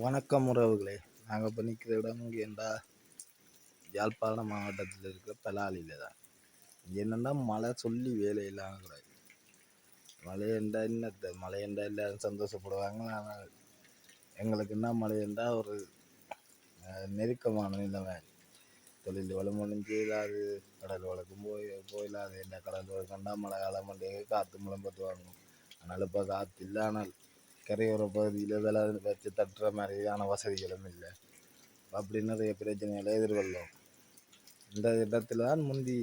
வணக்கம் உறவுகளே. நாங்கள் இப்போ நிற்கிற இடம் எங்கேண்டா யாழ்ப்பாணம் மாவட்டத்தில் இருக்கிற பலாலியில் தான். என்னென்னா மழை சொல்லி வேலை இல்லாமல் கூடாது. மழையண்டா என்னத்தை மழையண்டா எல்லாரும் சந்தோஷப்படுவாங்க. ஆனால் எங்களுக்கு என்ன மழையண்டா ஒரு நெருக்கமான நிலைமை. தொழில் வலுமொழிஞ்சு இல்லாது கடல் வழக்கும் போயிடாது. என்ன கடல் வழக்கண்டா மழை காலம் வந்து காற்று முழம்பத்துவாங்க. ஆனால் இப்போ காற்று இல்லை. ஆனால் கரையோர பகுதியில் வேலை வச்சு தட்டுற மாதிரியான வசதிகளும் இல்லை. அப்படி நிறைய பிரச்சனைகளை எதிர்கொள்ளோம். இந்த இடத்துல தான் முந்தி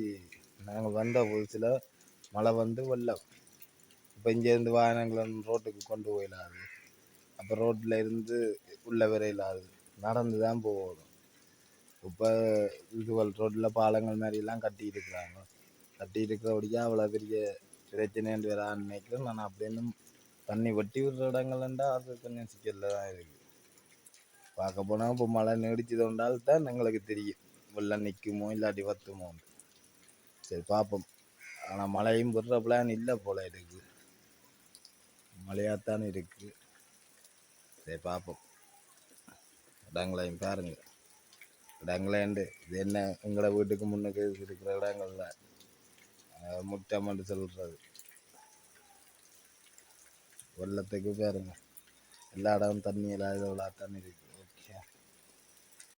நாங்கள் வந்த புதுசில் மழை வந்து வெள்ளம். இப்போ இங்கேருந்து வாகனங்களை ரோட்டுக்கு கொண்டு போயிடாது. அப்போ ரோட்டில் இருந்து உள்ள விரையிலாது நடந்து தான் போகணும். இப்போ இதுவல் ரோட்டில் பாலங்கள் மாதிரிலாம் கட்டி இருக்கிறாங்க. கட்டி இருக்கிறபடியாக அவ்வளோ பெரிய பிரச்சனைன்னு வேற நினைக்கிறேன் நான். அப்படின்னு தண்ணி வெட்டி விடுற இடங்கள்ண்டா அது கொஞ்சம் சிக்கலில் தான் இருக்குது. பார்க்க போனால் இப்போ மழை நீடிச்சது கொண்டால் தான் எங்களுக்கு தெரியும் வெள்ளம் நிற்குமோ இல்லாட்டி வத்துமோ. சரி பார்ப்போம். ஆனால் மழையும் விடுற பிளான் இல்லை போல இருக்குது. மழையாகத்தான் இருக்குது. சரி பார்ப்போம். இடங்களையும் பாருங்க. இடங்களேண்டு இது என்ன எங்களோட வீட்டுக்கு முன்னுக்கு இருக்கிற இடங்கள்ல முட்டை சொல்கிறது. வெள்ளத்துக்கு பாருங்க எல்லா இடமும் தண்ணி இல்லாத தண்ணி இருக்குது.